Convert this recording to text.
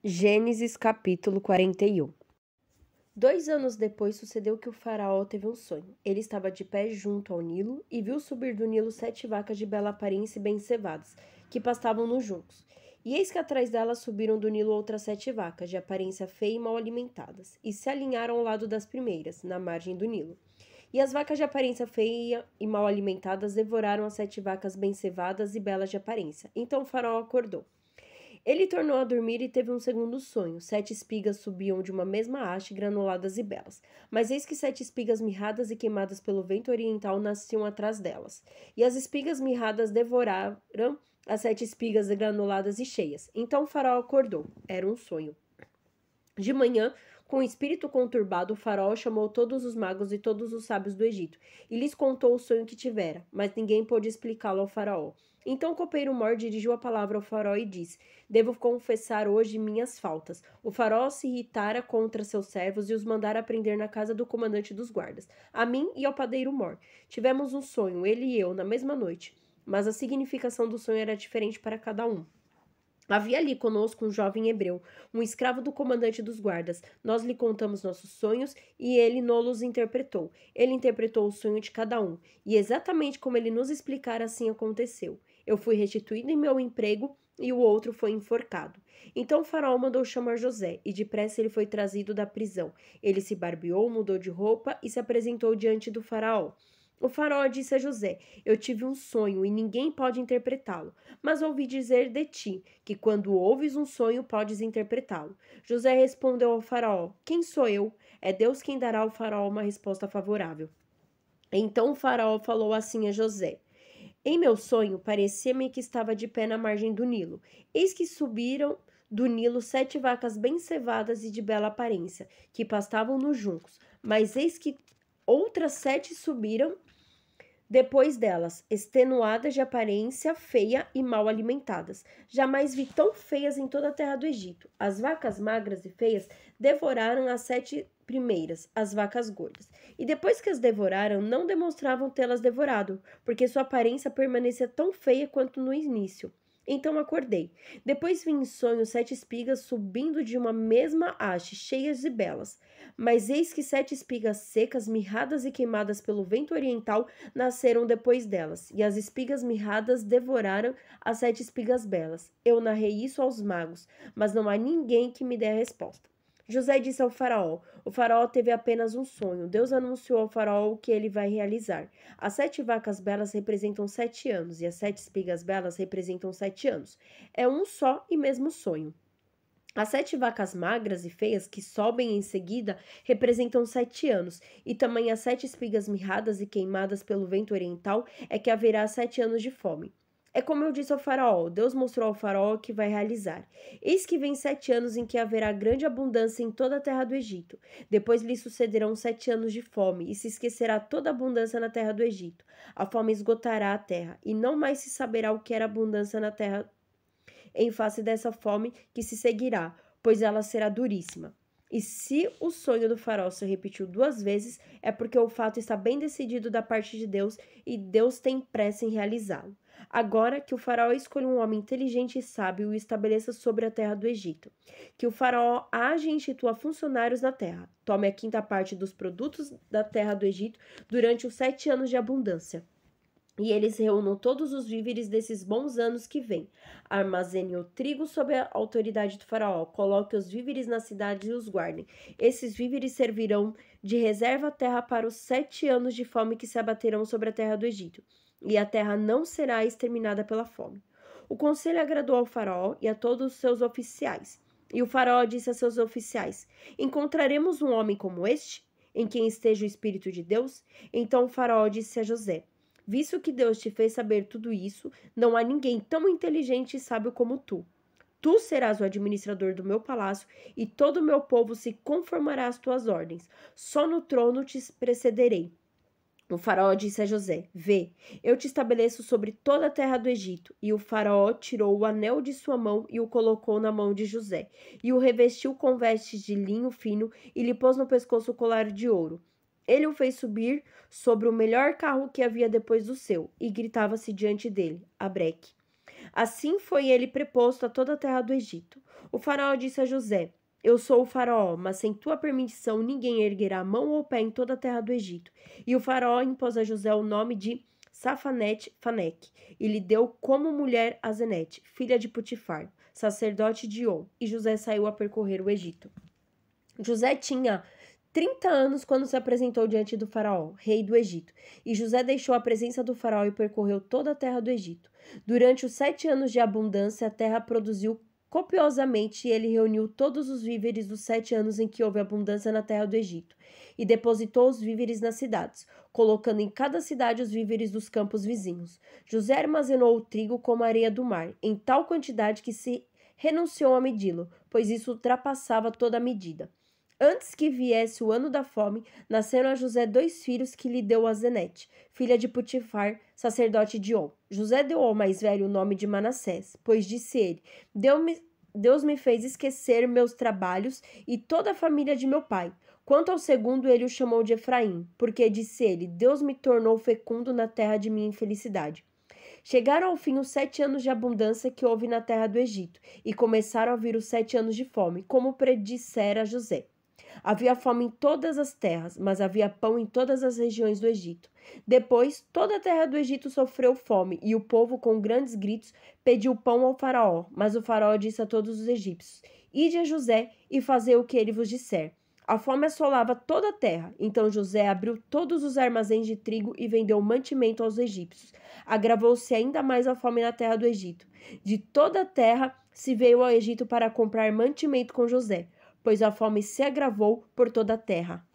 Gênesis capítulo 41. 2 anos depois sucedeu que o faraó teve um sonho. Ele estava de pé junto ao Nilo e viu subir do Nilo 7 vacas de bela aparência e bem cevadas, que pastavam nos juncos. E eis que atrás delas subiram do Nilo outras 7 vacas, de aparência feia e mal alimentadas, e se alinharam ao lado das primeiras, na margem do Nilo. E as vacas de aparência feia e mal alimentadas devoraram as 7 vacas bem cevadas e belas de aparência. Então o faraó acordou. Ele tornou a dormir e teve um segundo sonho. 7 espigas subiam de uma mesma haste, granuladas e belas. Mas eis que 7 espigas mirradas e queimadas pelo vento oriental nasciam atrás delas. E as espigas mirradas devoraram as 7 espigas granuladas e cheias. Então o faraó acordou. Era um sonho. De manhã, com o espírito conturbado, o faraó chamou todos os magos e todos os sábios do Egito, e lhes contou o sonho que tivera, mas ninguém pôde explicá-lo ao faraó. Então o copeiro Mor dirigiu a palavra ao faraó e disse: Devo confessar hoje minhas faltas. O faraó se irritara contra seus servos e os mandara prender na casa do comandante dos guardas, a mim e ao padeiro Mor. Tivemos um sonho, ele e eu, na mesma noite, mas a significação do sonho era diferente para cada um. Havia ali conosco um jovem hebreu, um escravo do comandante dos guardas. Nós lhe contamos nossos sonhos e ele nos interpretou. Ele interpretou o sonho de cada um, e exatamente como ele nos explicara, assim aconteceu. Eu fui restituído em meu emprego e o outro foi enforcado. Então o faraó mandou chamar José, e depressa ele foi trazido da prisão. Ele se barbeou, mudou de roupa e se apresentou diante do faraó. O faraó disse a José: Eu tive um sonho e ninguém pode interpretá-lo, mas ouvi dizer de ti que quando ouves um sonho podes interpretá-lo. José respondeu ao faraó: Quem sou eu? É Deus quem dará ao faraó uma resposta favorável. Então o faraó falou assim a José: Em meu sonho parecia-me que estava de pé na margem do Nilo. Eis que subiram do Nilo 7 vacas bem cevadas e de bela aparência, que pastavam nos juncos. Mas eis que outras 7 subiram depois delas, extenuadas de aparência feia e mal alimentadas. Jamais vi tão feias em toda a terra do Egito. As vacas magras e feias devoraram as 7 primeiras, as vacas gordas. E depois que as devoraram, não demonstravam tê-las devorado, porque sua aparência permanecia tão feia quanto no início. Então acordei. Depois vi em sonho 7 espigas subindo de uma mesma haste, cheias e belas. Mas eis que 7 espigas secas, mirradas e queimadas pelo vento oriental, nasceram depois delas, e as espigas mirradas devoraram as 7 espigas belas. Eu narrei isso aos magos, mas não há ninguém que me dê a resposta. José disse ao faraó: O faraó teve apenas um sonho. Deus anunciou ao faraó o que ele vai realizar. As 7 vacas belas representam 7 anos, e as 7 espigas belas representam 7 anos. É um só e mesmo sonho. As 7 vacas magras e feias que sobem em seguida representam 7 anos, e também as 7 espigas mirradas e queimadas pelo vento oriental é que haverá 7 anos de fome. É como eu disse ao faraó, Deus mostrou ao faraó o que vai realizar. Eis que vem 7 anos em que haverá grande abundância em toda a terra do Egito. Depois lhe sucederão 7 anos de fome, e se esquecerá toda a abundância na terra do Egito. A fome esgotará a terra, e não mais se saberá o que era abundância na terra em face dessa fome que se seguirá, pois ela será duríssima. E se o sonho do faraó se repetiu 2 vezes, é porque o fato está bem decidido da parte de Deus e Deus tem pressa em realizá-lo. Agora que o faraó escolha um homem inteligente e sábio e o estabeleça sobre a terra do Egito. Que o faraó age e institua funcionários na terra. Tome a 5ª parte dos produtos da terra do Egito durante os 7 anos de abundância. E eles reúnam todos os víveres desses bons anos que vêm. Armazene o trigo sob a autoridade do faraó. Coloque os víveres na cidade e os guardem. Esses víveres servirão de reserva à terra para os 7 anos de fome que se abaterão sobre a terra do Egito. E a terra não será exterminada pela fome. O conselho agradou ao faraó e a todos os seus oficiais. E o faraó disse a seus oficiais: Encontraremos um homem como este, em quem esteja o Espírito de Deus? Então o faraó disse a José: Visto que Deus te fez saber tudo isso, não há ninguém tão inteligente e sábio como tu. Tu serás o administrador do meu palácio e todo o meu povo se conformará às tuas ordens. Só no trono te precederei. O faraó disse a José: Vê, eu te estabeleço sobre toda a terra do Egito. E o faraó tirou o anel de sua mão e o colocou na mão de José, e o revestiu com vestes de linho fino e lhe pôs no pescoço o colar de ouro. Ele o fez subir sobre o melhor carro que havia depois do seu, e gritava-se diante dele: Abreque. Assim foi ele preposto a toda a terra do Egito. O faraó disse a José: Eu sou o faraó, mas sem tua permissão ninguém erguerá mão ou pé em toda a terra do Egito. E o faraó impôs a José o nome de Safanete-Faneque, e lhe deu como mulher Azenete, filha de Potifar, sacerdote de On, e José saiu a percorrer o Egito. José tinha 30 anos quando se apresentou diante do faraó, rei do Egito, e José deixou a presença do faraó e percorreu toda a terra do Egito. Durante os 7 anos de abundância, a terra produziu copiosamente e ele reuniu todos os víveres dos 7 anos em que houve abundância na terra do Egito, e depositou os víveres nas cidades, colocando em cada cidade os víveres dos campos vizinhos. José armazenou o trigo como a areia do mar, em tal quantidade que se renunciou a medi-lo, pois isso ultrapassava toda a medida. Antes que viesse o ano da fome, nasceram a José 2 filhos que lhe deu Azenete, filha de Potifar, sacerdote de On. José deu ao mais velho o nome de Manassés, pois disse ele: Deus me fez esquecer meus trabalhos e toda a família de meu pai. Quanto ao segundo, ele o chamou de Efraim, porque disse ele: Deus me tornou fecundo na terra de minha infelicidade. Chegaram ao fim os 7 anos de abundância que houve na terra do Egito, e começaram a vir os 7 anos de fome, como predissera José. Havia fome em todas as terras, mas havia pão em todas as regiões do Egito. Depois, toda a terra do Egito sofreu fome, e o povo, com grandes gritos, pediu pão ao faraó. Mas o faraó disse a todos os egípcios: Ide a José e fazei o que ele vos disser. A fome assolava toda a terra. Então José abriu todos os armazéns de trigo e vendeu mantimento aos egípcios. Agravou-se ainda mais a fome na terra do Egito. De toda a terra se veio ao Egito para comprar mantimento com José, pois a fome se agravou por toda a terra.